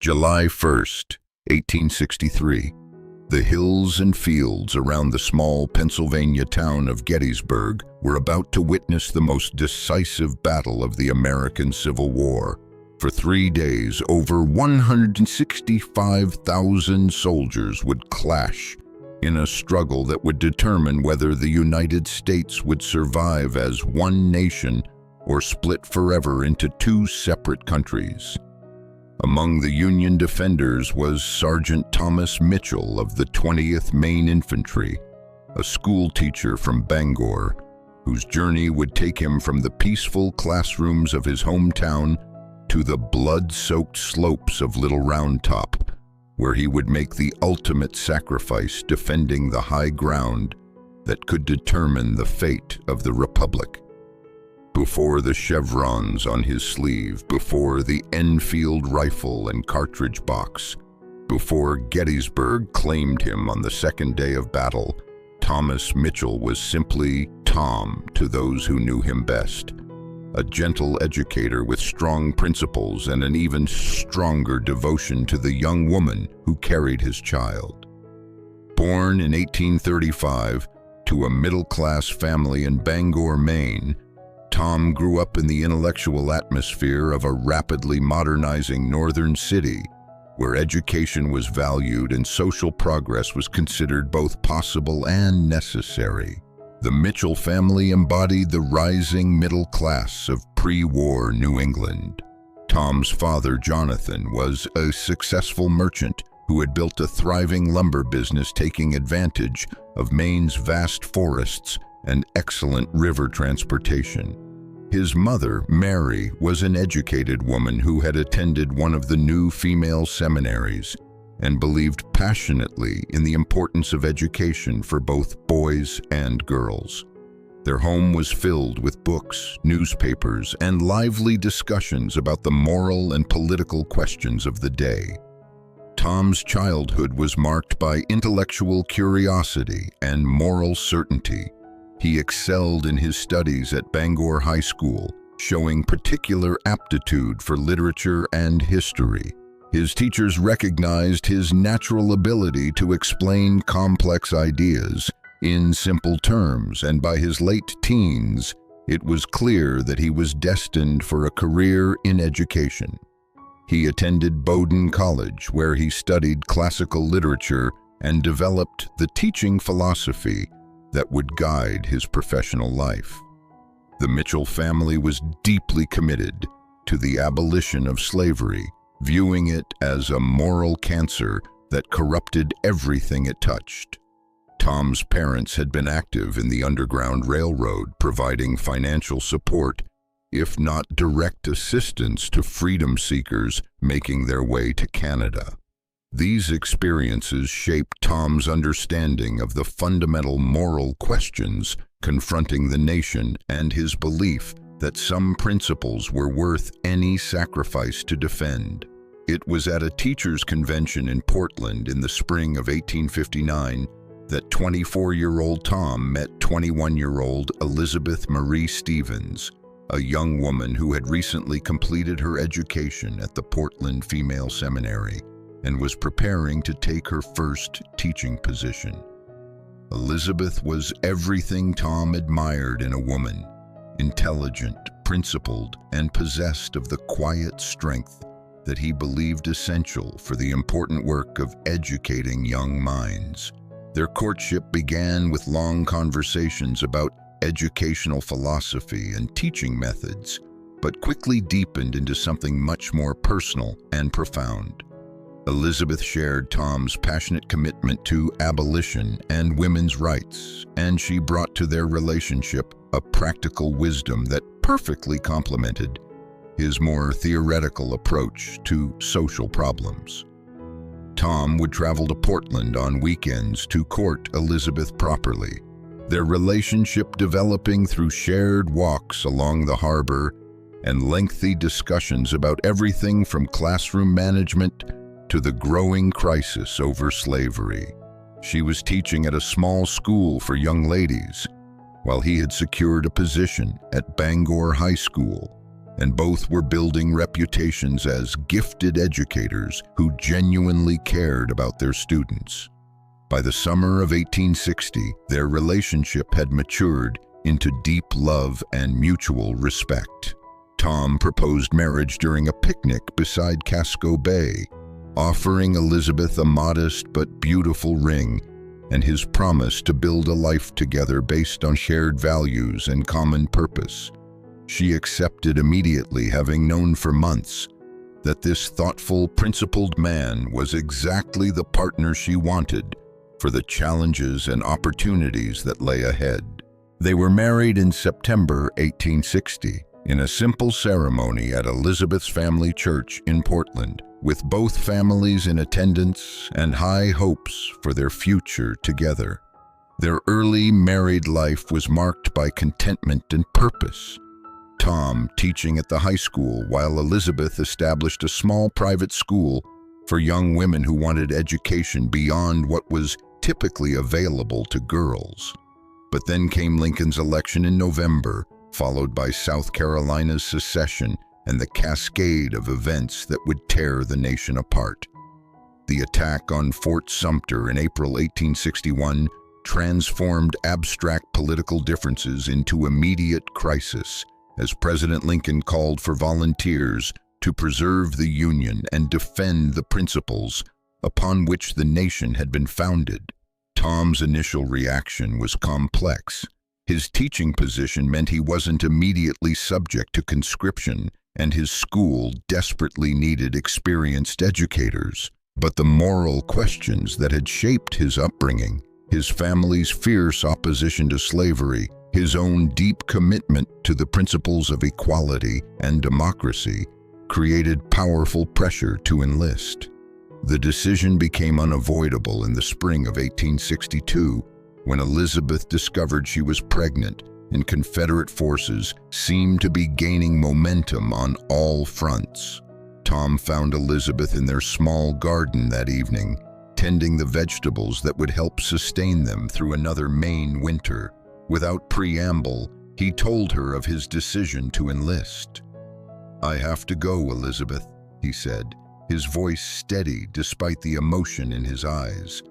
July 1st, 1863. The hills and fields around the small Pennsylvania town of Gettysburg were about to witness the most decisive battle of the American Civil War. For 3 days, over 165,000 soldiers would clash in a struggle that would determine whether the United States would survive as one nation or split forever into two separate countries. Among the Union defenders was Sergeant Thomas Mitchell of the 20th Maine Infantry, a schoolteacher from Bangor, whose journey would take him from the peaceful classrooms of his hometown to the blood-soaked slopes of Little Round Top, where he would make the ultimate sacrifice defending the high ground that could determine the fate of the Republic. Before the chevrons on his sleeve, before the Enfield rifle and cartridge box, before Gettysburg claimed him on the second day of battle, Thomas Mitchell was simply Tom to those who knew him best. A gentle educator with strong principles and an even stronger devotion to the young woman who carried his child. Born in 1835 to a middle-class family in Bangor, Maine, Tom grew up in the intellectual atmosphere of a rapidly modernizing northern city, where education was valued and social progress was considered both possible and necessary. The Mitchell family embodied the rising middle class of pre-war New England. Tom's father, Jonathan, was a successful merchant who had built a thriving lumber business taking advantage of Maine's vast forests and excellent river transportation. His mother, Mary, was an educated woman who had attended one of the new female seminaries and believed passionately in the importance of education for both boys and girls. Their home was filled with books, newspapers, and lively discussions about the moral and political questions of the day. Tom's childhood was marked by intellectual curiosity and moral certainty. He excelled in his studies at Bangor High School, showing particular aptitude for literature and history. His teachers recognized his natural ability to explain complex ideas in simple terms, and by his late teens, it was clear that he was destined for a career in education. He attended Bowdoin College, where he studied classical literature and developed the teaching philosophy that would guide his professional life. The Mitchell family was deeply committed to the abolition of slavery, viewing it as a moral cancer that corrupted everything it touched. Tom's parents had been active in the Underground Railroad, providing financial support, if not direct assistance, to freedom seekers making their way to Canada. These experiences shaped Tom's understanding of the fundamental moral questions confronting the nation and his belief that some principles were worth any sacrifice to defend. It was at a teachers' convention in Portland in the spring of 1859 that 24-year-old Tom met 21-year-old Elizabeth Marie Stevens, a young woman who had recently completed her education at the Portland Female Seminary and was preparing to take her first teaching position. Elizabeth was everything Tom admired in a woman: intelligent, principled, and possessed of the quiet strength that he believed essential for the important work of educating young minds. Their courtship began with long conversations about educational philosophy and teaching methods, but quickly deepened into something much more personal and profound. Elizabeth shared Tom's passionate commitment to abolition and women's rights, and she brought to their relationship a practical wisdom that perfectly complemented his more theoretical approach to social problems. Tom would travel to Portland on weekends to court Elizabeth properly, their relationship developing through shared walks along the harbor and lengthy discussions about everything from classroom management to the growing crisis over slavery. She was teaching at a small school for young ladies, while he had secured a position at Bangor High School, and both were building reputations as gifted educators who genuinely cared about their students. By the summer of 1860, their relationship had matured into deep love and mutual respect. Tom proposed marriage during a picnic beside Casco Bay, offering Elizabeth a modest but beautiful ring and his promise to build a life together based on shared values and common purpose. She accepted immediately, having known for months that this thoughtful, principled man was exactly the partner she wanted for the challenges and opportunities that lay ahead. They were married in September 1860 in a simple ceremony at Elizabeth's family church in Portland, with both families in attendance and high hopes for their future together. Their early married life was marked by contentment and purpose. Tom teaching at the high school, while Elizabeth established a small private school for young women who wanted education beyond what was typically available to girls. But then came Lincoln's election in November, followed by South Carolina's secession and the cascade of events that would tear the nation apart. The attack on Fort Sumter in April 1861 transformed abstract political differences into immediate crisis, as President Lincoln called for volunteers to preserve the Union and defend the principles upon which the nation had been founded. Tom's initial reaction was complex. His teaching position meant he wasn't immediately subject to conscription, and his school desperately needed experienced educators. But the moral questions that had shaped his upbringing, his family's fierce opposition to slavery, his own deep commitment to the principles of equality and democracy, created powerful pressure to enlist. The decision became unavoidable in the spring of 1862, when Elizabeth discovered she was pregnant and Confederate forces seemed to be gaining momentum on all fronts. Tom found Elizabeth in their small garden that evening, tending the vegetables that would help sustain them through another Maine winter. Without preamble, he told her of his decision to enlist. "I have to go, Elizabeth," he said, his voice steady despite the emotion in his eyes.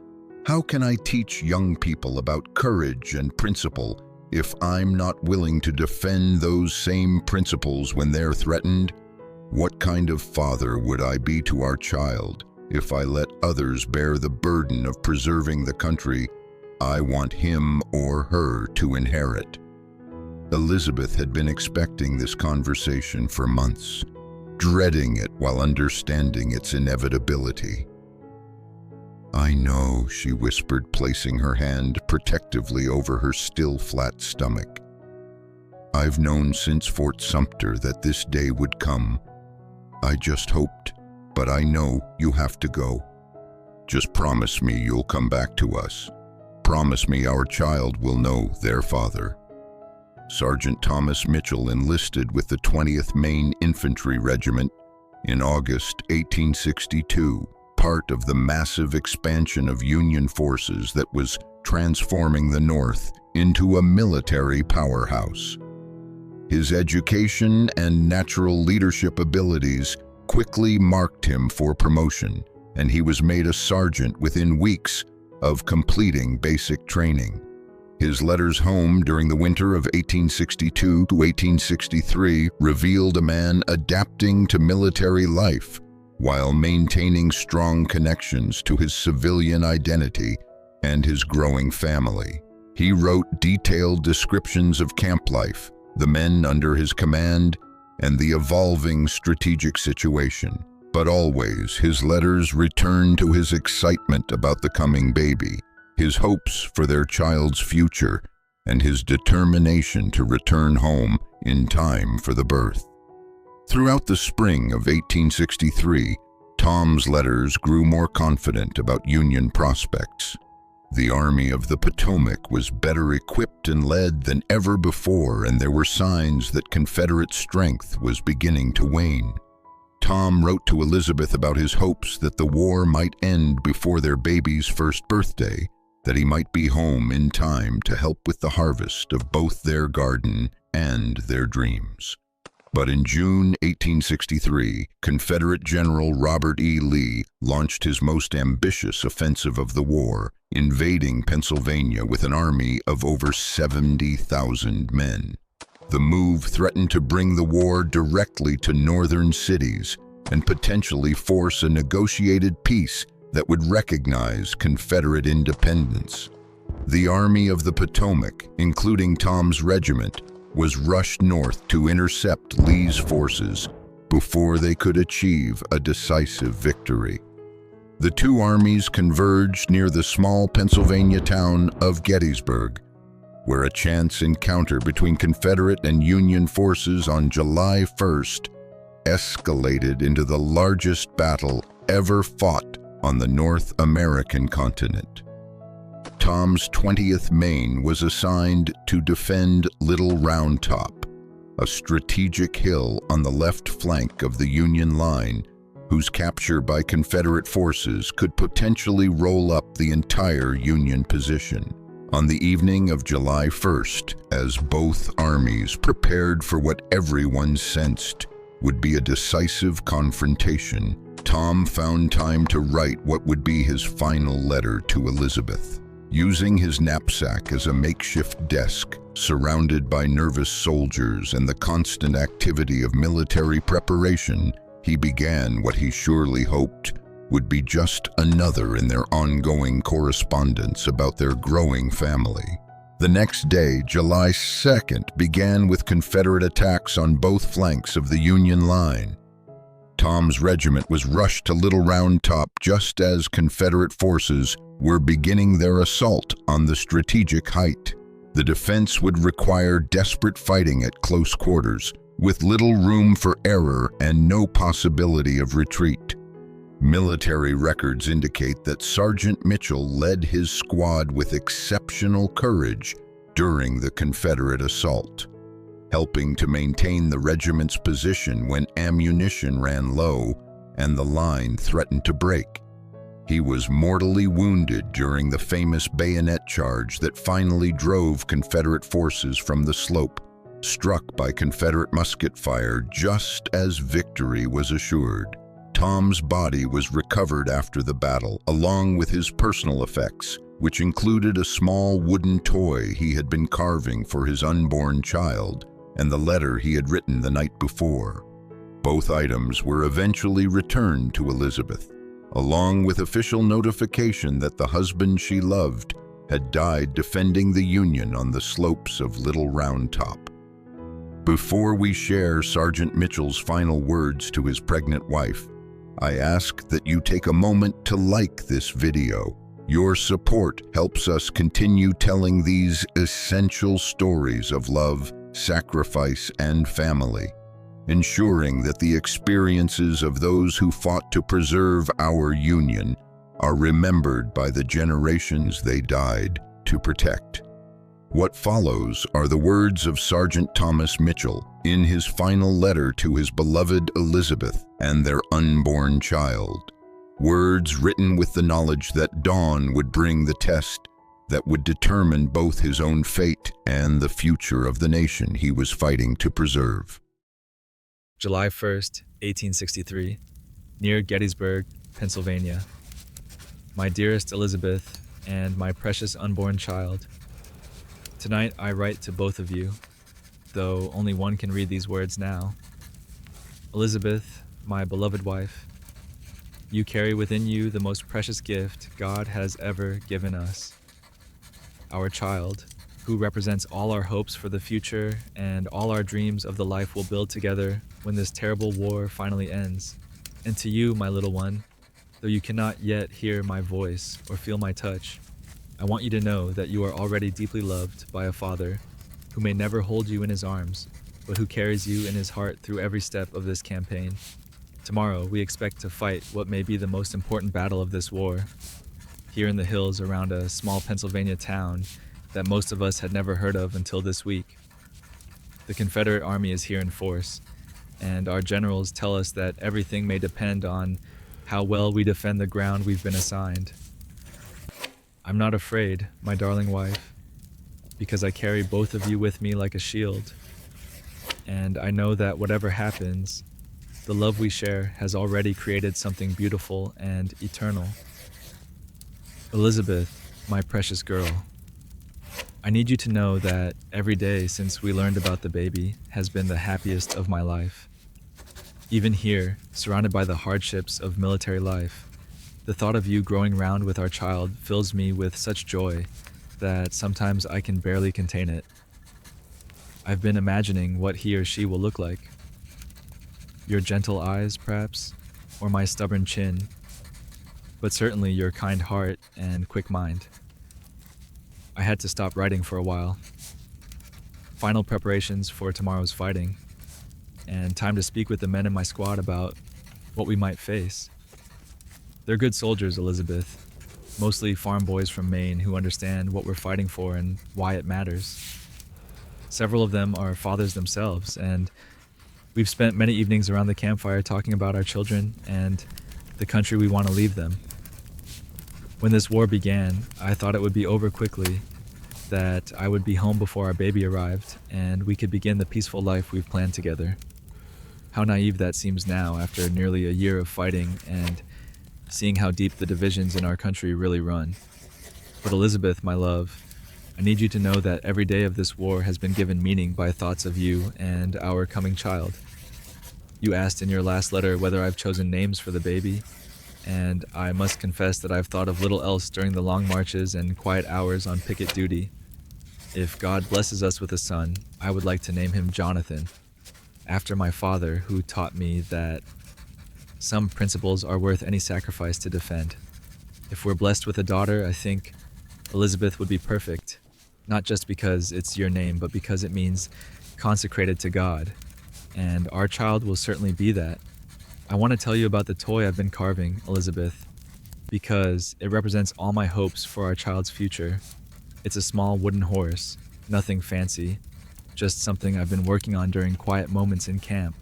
"How can I teach young people about courage and principle if I'm not willing to defend those same principles when they're threatened? What kind of father would I be to our child if I let others bear the burden of preserving the country I want him or her to inherit?" Elizabeth had been expecting this conversation for months, dreading it while understanding its inevitability. "I know," she whispered, placing her hand protectively over her still flat stomach. "I've known since Fort Sumter that this day would come. I just hoped, but I know you have to go. Just promise me you'll come back to us. Promise me our child will know their father." Sergeant Thomas Mitchell enlisted with the 20th Maine Infantry Regiment in August 1862, part of the massive expansion of Union forces that was transforming the North into a military powerhouse. His education and natural leadership abilities quickly marked him for promotion, and he was made a sergeant within weeks of completing basic training. His letters home during the winter of 1862 to 1863 revealed a man adapting to military life while maintaining strong connections to his civilian identity and his growing family. He wrote detailed descriptions of camp life, the men under his command, and the evolving strategic situation. But always, his letters returned to his excitement about the coming baby, his hopes for their child's future, and his determination to return home in time for the birth. Throughout the spring of 1863, Tom's letters grew more confident about Union prospects. The Army of the Potomac was better equipped and led than ever before, and there were signs that Confederate strength was beginning to wane. Tom wrote to Elizabeth about his hopes that the war might end before their baby's first birthday, that he might be home in time to help with the harvest of both their garden and their dreams. But in June 1863, Confederate General Robert E. Lee launched his most ambitious offensive of the war, invading Pennsylvania with an army of over 70,000 men. The move threatened to bring the war directly to northern cities and potentially force a negotiated peace that would recognize Confederate independence. The Army of the Potomac, including Tom's regiment, was rushed north to intercept Lee's forces before they could achieve a decisive victory. The two armies converged near the small Pennsylvania town of Gettysburg, where a chance encounter between Confederate and Union forces on July 1st escalated into the largest battle ever fought on the North American continent. Tom's 20th Maine was assigned to defend Little Round Top, a strategic hill on the left flank of the Union line, whose capture by Confederate forces could potentially roll up the entire Union position. On the evening of July 1st, as both armies prepared for what everyone sensed would be a decisive confrontation, Tom found time to write what would be his final letter to Elizabeth. Using his knapsack as a makeshift desk, surrounded by nervous soldiers and the constant activity of military preparation, he began what he surely hoped would be just another in their ongoing correspondence about their growing family. The next day, July 2nd, began with Confederate attacks on both flanks of the Union line. Tom's regiment was rushed to Little Round Top just as Confederate forces were beginning their assault on the strategic height. The defense would require desperate fighting at close quarters, with little room for error and no possibility of retreat. Military records indicate that Sergeant Mitchell led his squad with exceptional courage during the Confederate assault, helping to maintain the regiment's position when ammunition ran low and the line threatened to break. He was mortally wounded during the famous bayonet charge that finally drove Confederate forces from the slope, struck by Confederate musket fire just as victory was assured. Tom's body was recovered after the battle, along with his personal effects, which included a small wooden toy he had been carving for his unborn child and the letter he had written the night before. Both items were eventually returned to Elizabeth, along with official notification that the husband she loved had died defending the Union on the slopes of Little Round Top. Before we share Sergeant Mitchell's final words to his pregnant wife, I ask that you take a moment to like this video. Your support helps us continue telling these essential stories of love, sacrifice, and family, ensuring that the experiences of those who fought to preserve our Union are remembered by the generations they died to protect. What follows are the words of Sergeant Thomas Mitchell in his final letter to his beloved Elizabeth and their unborn child. Words written with the knowledge that dawn would bring the test that would determine both his own fate and the future of the nation he was fighting to preserve. July 1st, 1863, near Gettysburg, Pennsylvania. My dearest Elizabeth and my precious unborn child, tonight I write to both of you, though only one can read these words now. Elizabeth, my beloved wife, you carry within you the most precious gift God has ever given us. Our child, who represents all our hopes for the future and all our dreams of the life we'll build together when this terrible war finally ends. And to you, my little one, though you cannot yet hear my voice or feel my touch, I want you to know that you are already deeply loved by a father who may never hold you in his arms, but who carries you in his heart through every step of this campaign. Tomorrow, we expect to fight what may be the most important battle of this war, here in the hills around a small Pennsylvania town that most of us had never heard of until this week. The Confederate Army is here in force, and our generals tell us that everything may depend on how well we defend the ground we've been assigned. I'm not afraid, my darling wife, because I carry both of you with me like a shield. and I know that whatever happens, the love we share has already created something beautiful and eternal. Elizabeth, my precious girl, I need you to know that every day since we learned about the baby has been the happiest of my life. Even here, surrounded by the hardships of military life, the thought of you growing round with our child fills me with such joy that sometimes I can barely contain it. I've been imagining what he or she will look like. Your gentle eyes, perhaps, or my stubborn chin, but certainly your kind heart and quick mind. I had to stop writing for a while. Final preparations for tomorrow's fighting, and time to speak with the men in my squad about what we might face. They're good soldiers, Elizabeth, mostly farm boys from Maine who understand what we're fighting for and why it matters. Several of them are fathers themselves, and we've spent many evenings around the campfire talking about our children and the country we want to leave them. When this war began, I thought it would be over quickly, that I would be home before our baby arrived, and we could begin the peaceful life we've planned together. How naive that seems now after nearly a year of fighting and seeing how deep the divisions in our country really run. But Elizabeth, my love, I need you to know that every day of this war has been given meaning by thoughts of you and our coming child. You asked in your last letter whether I've chosen names for the baby, and I must confess that I've thought of little else during the long marches and quiet hours on picket duty. If God blesses us with a son, I would like to name him Jonathan, after my father, who taught me that some principles are worth any sacrifice to defend. If we're blessed with a daughter, I think Elizabeth would be perfect, not just because it's your name, but because it means consecrated to God, and our child will certainly be that. I want to tell you about the toy I've been carving, Elizabeth, because it represents all my hopes for our child's future. It's a small wooden horse, nothing fancy, just something I've been working on during quiet moments in camp.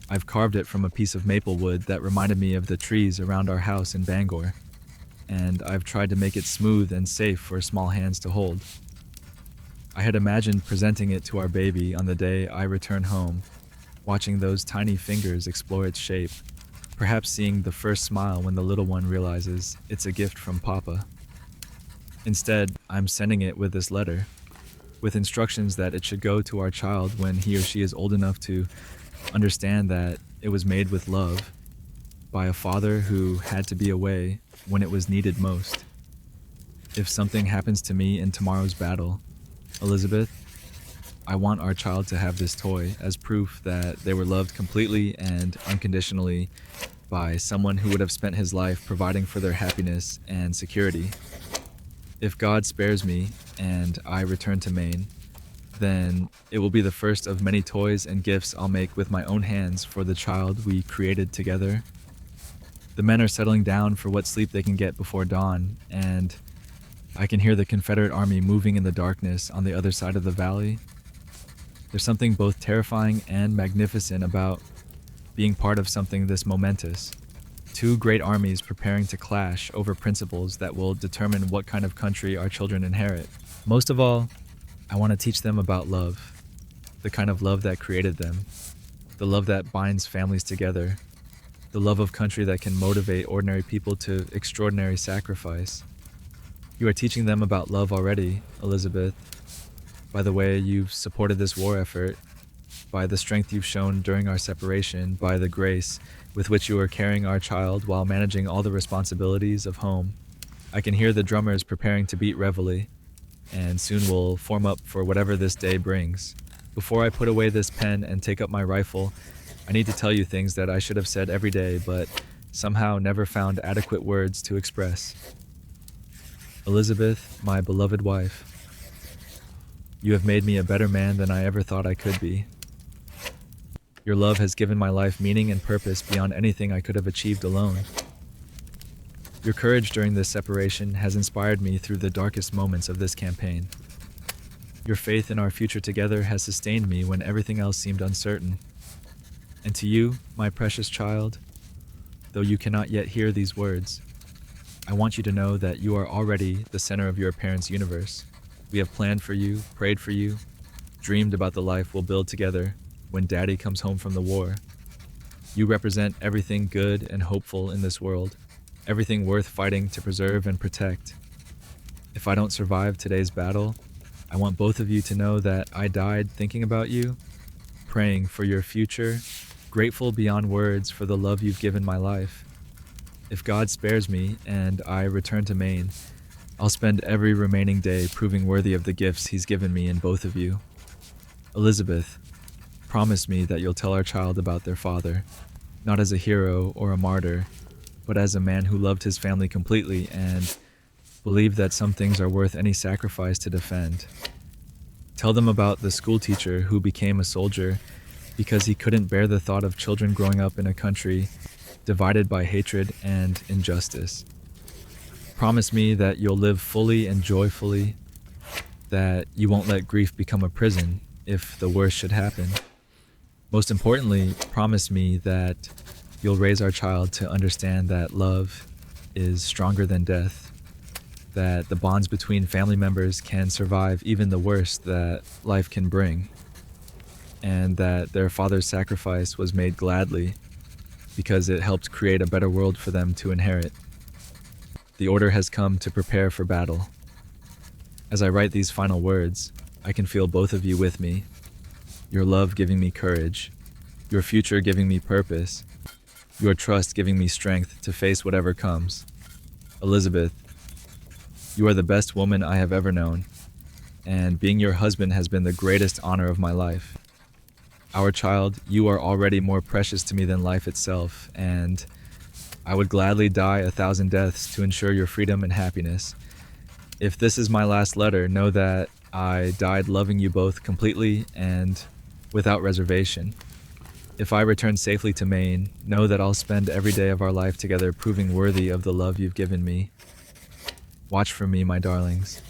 I've carved it from a piece of maple wood that reminded me of the trees around our house in Bangor, and I've tried to make it smooth and safe for small hands to hold. I had imagined presenting it to our baby on the day I return home, watching those tiny fingers explore its shape, perhaps seeing the first smile when the little one realizes it's a gift from Papa. Instead, I'm sending it with this letter, with instructions that it should go to our child when he or she is old enough to understand that it was made with love by a father who had to be away when it was needed most. If something happens to me in tomorrow's battle, Elizabeth, I want our child to have this toy as proof that they were loved completely and unconditionally by someone who would have spent his life providing for their happiness and security. If God spares me and I return to Maine, then it will be the first of many toys and gifts I'll make with my own hands for the child we created together. The men are settling down for what sleep they can get before dawn, and I can hear the Confederate army moving in the darkness on the other side of the valley. There's something both terrifying and magnificent about being part of something this momentous. Two great armies preparing to clash over principles that will determine what kind of country our children inherit. Most of all, I want to teach them about love, the kind of love that created them, the love that binds families together, the love of country that can motivate ordinary people to extraordinary sacrifice. You are teaching them about love already, Elizabeth, by the way you've supported this war effort, by the strength you've shown during our separation, by the grace with which you are carrying our child while managing all the responsibilities of home. I can hear the drummers preparing to beat reveille, and soon we'll form up for whatever this day brings. Before I put away this pen and take up my rifle, I need to tell you things that I should have said every day, but somehow never found adequate words to express. Elizabeth, my beloved wife, you have made me a better man than I ever thought I could be. Your love has given my life meaning and purpose beyond anything I could have achieved alone. Your courage during this separation has inspired me through the darkest moments of this campaign. Your faith in our future together has sustained me when everything else seemed uncertain. And to you, my precious child, though you cannot yet hear these words, I want you to know that you are already the center of your parents' universe. We have planned for you, prayed for you, dreamed about the life we'll build together, when Daddy comes home from the war. You represent everything good and hopeful in this world, everything worth fighting to preserve and protect. If I don't survive today's battle, I want both of you to know that I died thinking about you, praying for your future, grateful beyond words for the love you've given my life. If God spares me and I return to Maine, I'll spend every remaining day proving worthy of the gifts He's given me in both of you. Elizabeth, promise me that you'll tell our child about their father, not as a hero or a martyr, but as a man who loved his family completely and believed that some things are worth any sacrifice to defend. Tell them about the schoolteacher who became a soldier because he couldn't bear the thought of children growing up in a country divided by hatred and injustice. Promise me that you'll live fully and joyfully, that you won't let grief become a prison if the worst should happen. Most importantly, promise me that you'll raise our child to understand that love is stronger than death, that the bonds between family members can survive even the worst that life can bring, and that their father's sacrifice was made gladly because it helped create a better world for them to inherit. The order has come to prepare for battle. As I write these final words, I can feel both of you with me, your love giving me courage, your future giving me purpose, your trust giving me strength to face whatever comes. Elizabeth, you are the best woman I have ever known, and being your husband has been the greatest honor of my life. Our child, you are already more precious to me than life itself, and I would gladly die 1,000 deaths to ensure your freedom and happiness. If this is my last letter, know that I died loving you both completely and without reservation. If I return safely to Maine, know that I'll spend every day of our life together proving worthy of the love you've given me. Watch for me, my darlings.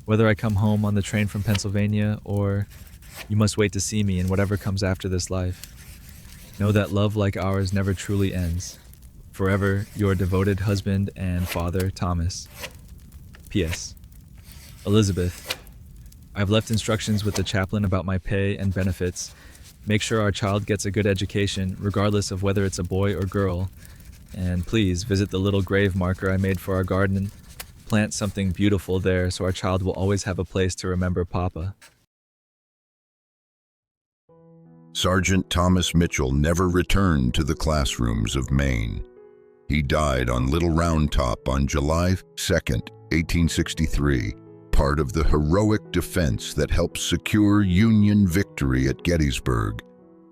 Whether I come home on the train from Pennsylvania or you must wait to see me in whatever comes after this life, know that love like ours never truly ends. Forever, your devoted husband and father, Thomas. P.S. Elizabeth, I've left instructions with the chaplain about my pay and benefits. Make sure our child gets a good education, regardless of whether it's a boy or girl. And please visit the little grave marker I made for our garden. Plant something beautiful there so our child will always have a place to remember Papa. Sergeant Thomas Mitchell never returned to the classrooms of Maine. He died on Little Round Top on July 2nd, 1863, part of the heroic defense that helped secure Union victory at Gettysburg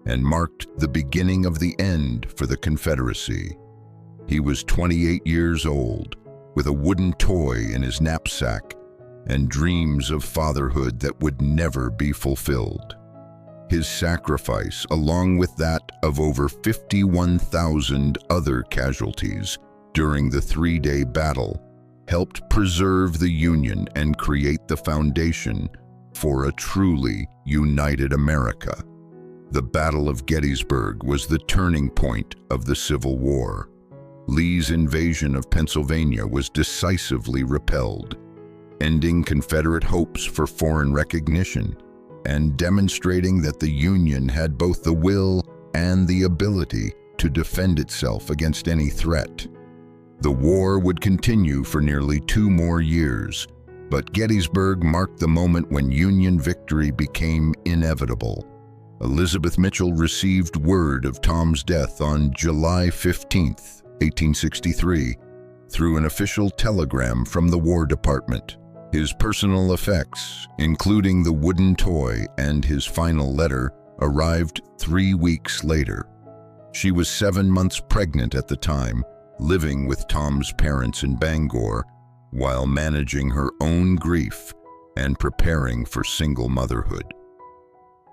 and marked the beginning of the end for the Confederacy. He was 28 years old, with a wooden toy in his knapsack and dreams of fatherhood that would never be fulfilled. His sacrifice, along with that of over 51,000 other casualties during the three-day battle, helped preserve the Union and create the foundation for a truly united America. The Battle of Gettysburg was the turning point of the Civil War. Lee's invasion of Pennsylvania was decisively repelled, ending Confederate hopes for foreign recognition and demonstrating that the Union had both the will and the ability to defend itself against any threat. The war would continue for nearly 2 more years, but Gettysburg marked the moment when Union victory became inevitable. Elizabeth Mitchell received word of Tom's death on July 15th, 1863, through an official telegram from the War Department. His personal effects, including the wooden toy and his final letter, arrived 3 weeks later. She was 7 months pregnant at the time, living with Tom's parents in Bangor, while managing her own grief and preparing for single motherhood.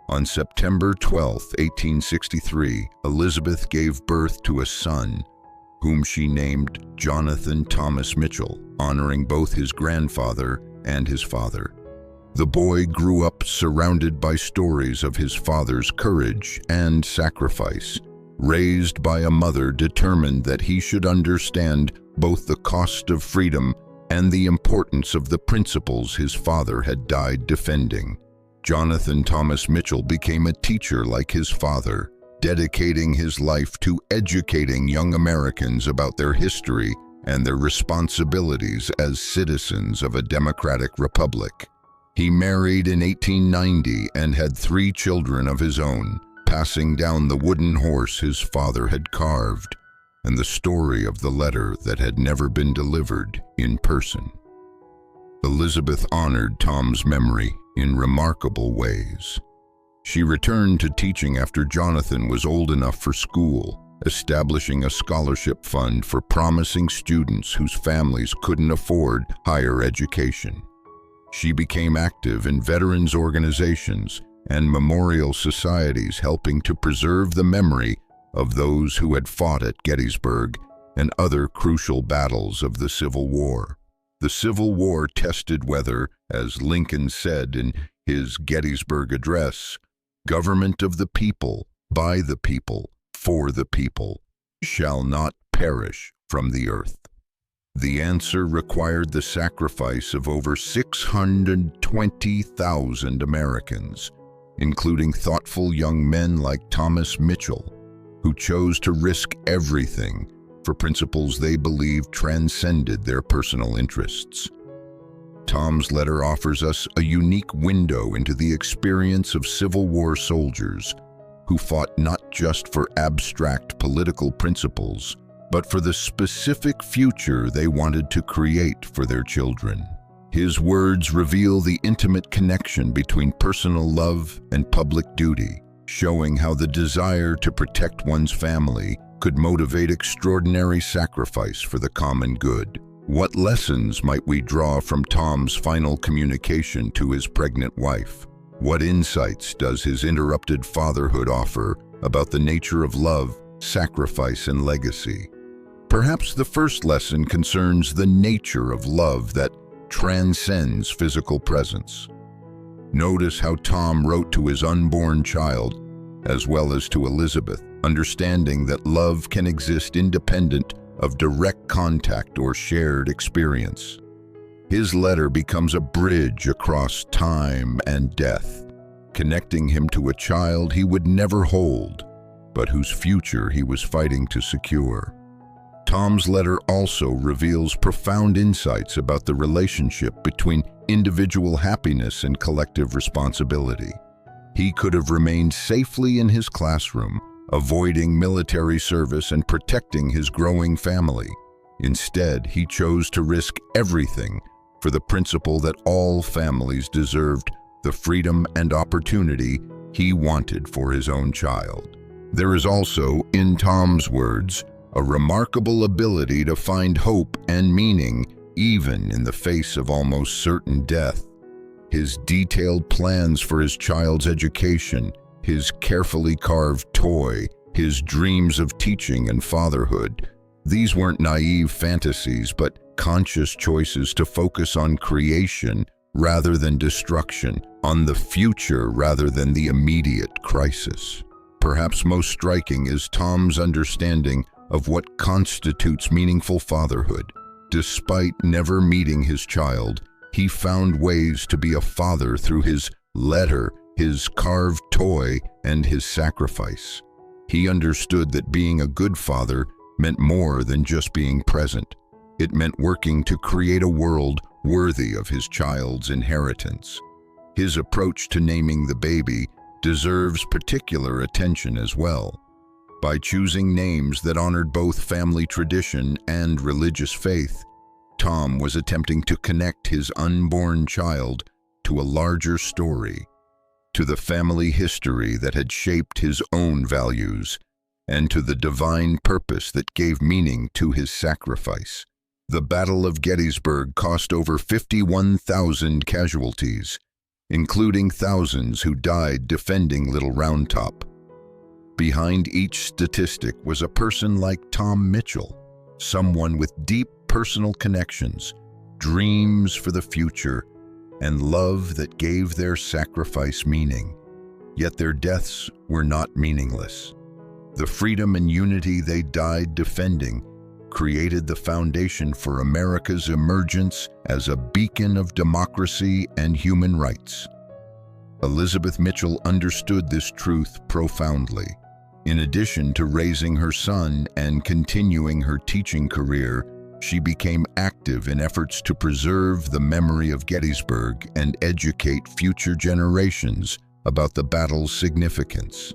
On September 12, 1863, Elizabeth gave birth to a son, whom she named Jonathan Thomas Mitchell, honoring both his grandfather and his father. The boy grew up surrounded by stories of his father's courage and sacrifice, raised by a mother determined that he should understand both the cost of freedom and the importance of the principles his father had died defending. Jonathan Thomas Mitchell became a teacher like his father, dedicating his life to educating young Americans about their history and their responsibilities as citizens of a democratic republic. He married in 1890 and had 3 children of his own, passing down the wooden horse his father had carved, and the story of the letter that had never been delivered in person. Elizabeth honored Tom's memory in remarkable ways. She returned to teaching after Jonathan was old enough for school, establishing a scholarship fund for promising students whose families couldn't afford higher education. She became active in veterans organizations and memorial societies, helping to preserve the memory of those who had fought at Gettysburg and other crucial battles of the Civil War. The Civil War tested whether, as Lincoln said in his Gettysburg Address, "Government of the people, by the people, for the people, shall not perish from the earth." The answer required the sacrifice of over 620,000 Americans, including thoughtful young men like Thomas Mitchell, who chose to risk everything for principles they believed transcended their personal interests. Tom's letter offers us a unique window into the experience of Civil War soldiers who fought not just for abstract political principles, but for the specific future they wanted to create for their children. His words reveal the intimate connection between personal love and public duty, showing how the desire to protect one's family could motivate extraordinary sacrifice for the common good. What lessons might we draw from Tom's final communication to his pregnant wife? What insights does his interrupted fatherhood offer about the nature of love, sacrifice, and legacy? Perhaps the first lesson concerns the nature of love that transcends physical presence. Notice how Tom wrote to his unborn child, as well as to Elizabeth, understanding that love can exist independent of direct contact or shared experience. His letter becomes a bridge across time and death, connecting him to a child he would never hold, but whose future he was fighting to secure. Tom's letter also reveals profound insights about the relationship between individual happiness and collective responsibility. He could have remained safely in his classroom, avoiding military service and protecting his growing family. Instead, he chose to risk everything for the principle that all families deserved the freedom and opportunity he wanted for his own child. There is also, in Tom's words, a remarkable ability to find hope and meaning even in the face of almost certain death. His detailed plans for his child's education, his carefully carved toy, his dreams of teaching and fatherhood, these weren't naive fantasies but conscious choices to focus on creation rather than destruction, on the future rather than the immediate crisis. Perhaps most striking is Tom's understanding of what constitutes meaningful fatherhood. Despite never meeting his child, he found ways to be a father through his letter, his carved toy, and his sacrifice. He understood that being a good father meant more than just being present. It meant working to create a world worthy of his child's inheritance. His approach to naming the baby deserves particular attention as well. By choosing names that honored both family tradition and religious faith, Tom was attempting to connect his unborn child to a larger story, to the family history that had shaped his own values, and to the divine purpose that gave meaning to his sacrifice. The Battle of Gettysburg cost over 51,000 casualties, including thousands who died defending Little Round Top. Behind each statistic was a person like Tom Mitchell, someone with deep personal connections, dreams for the future, and love that gave their sacrifice meaning. Yet their deaths were not meaningless. The freedom and unity they died defending created the foundation for America's emergence as a beacon of democracy and human rights. Elizabeth Mitchell understood this truth profoundly. In addition to raising her son and continuing her teaching career, she became active in efforts to preserve the memory of Gettysburg and educate future generations about the battle's significance.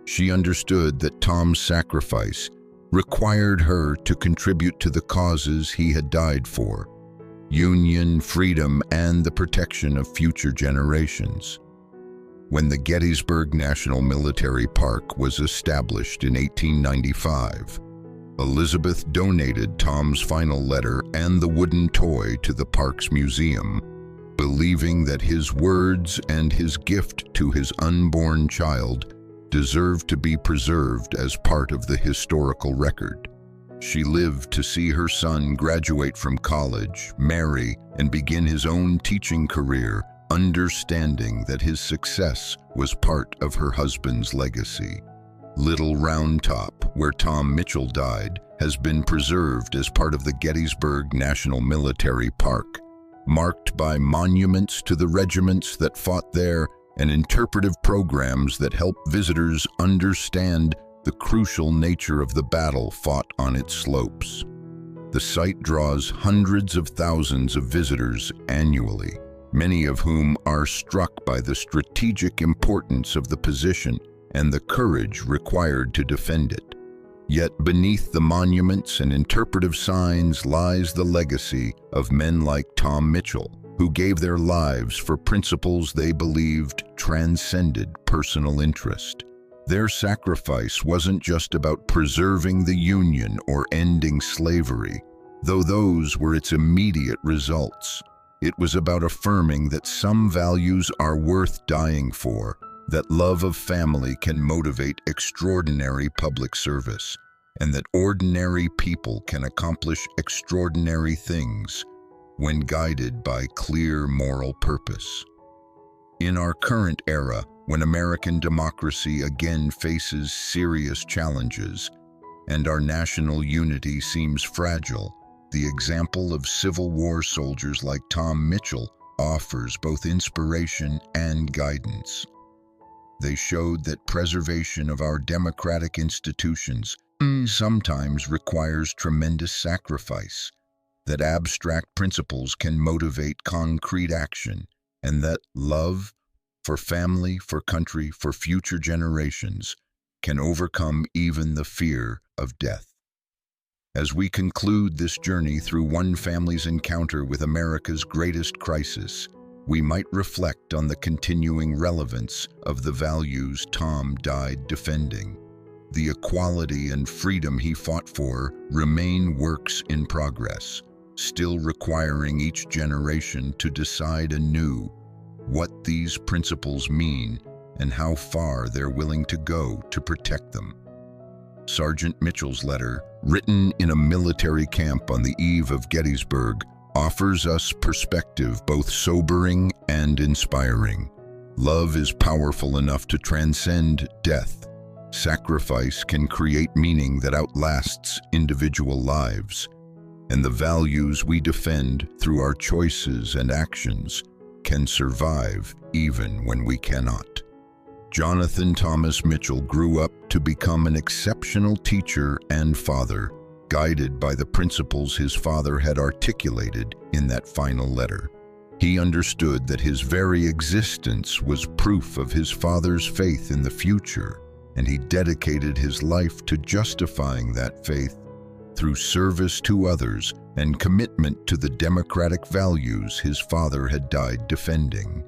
She understood that Tom's sacrifice required her to contribute to the causes he had died for: union, freedom, and the protection of future generations. When the Gettysburg National Military Park was established in 1895, Elizabeth donated Tom's final letter and the wooden toy to the park's museum, believing that his words and his gift to his unborn child deserved to be preserved as part of the historical record. She lived to see her son graduate from college, marry, and begin his own teaching career, understanding that his success was part of her husband's legacy. Little Round Top, where Tom Mitchell died, has been preserved as part of the Gettysburg National Military Park, marked by monuments to the regiments that fought there and interpretive programs that help visitors understand the crucial nature of the battle fought on its slopes. The site draws hundreds of thousands of visitors annually, many of whom are struck by the strategic importance of the position and the courage required to defend it. Yet beneath the monuments and interpretive signs lies the legacy of men like Tom Mitchell, who gave their lives for principles they believed transcended personal interest. Their sacrifice wasn't just about preserving the Union or ending slavery, though those were its immediate results. It was about affirming that some values are worth dying for, that love of family can motivate extraordinary public service, and that ordinary people can accomplish extraordinary things when guided by clear moral purpose. In our current era, when American democracy again faces serious challenges and our national unity seems fragile, the example of Civil War soldiers like Tom Mitchell offers both inspiration and guidance. They showed that preservation of our democratic institutions sometimes requires tremendous sacrifice, that abstract principles can motivate concrete action, and that love for family, for country, for future generations can overcome even the fear of death. As we conclude this journey through one family's encounter with America's greatest crisis, we might reflect on the continuing relevance of the values Tom died defending. The equality and freedom he fought for remain works in progress, still requiring each generation to decide anew what these principles mean and how far they're willing to go to protect them. Sergeant Mitchell's letter, written in a military camp on the eve of Gettysburg, offers us perspective both sobering and inspiring. Love is powerful enough to transcend death. Sacrifice can create meaning that outlasts individual lives, and the values we defend through our choices and actions can survive even when we cannot. Jonathan Thomas Mitchell grew up to become an exceptional teacher and father, guided by the principles his father had articulated in that final letter. He understood that his very existence was proof of his father's faith in the future, and he dedicated his life to justifying that faith through service to others and commitment to the democratic values his father had died defending.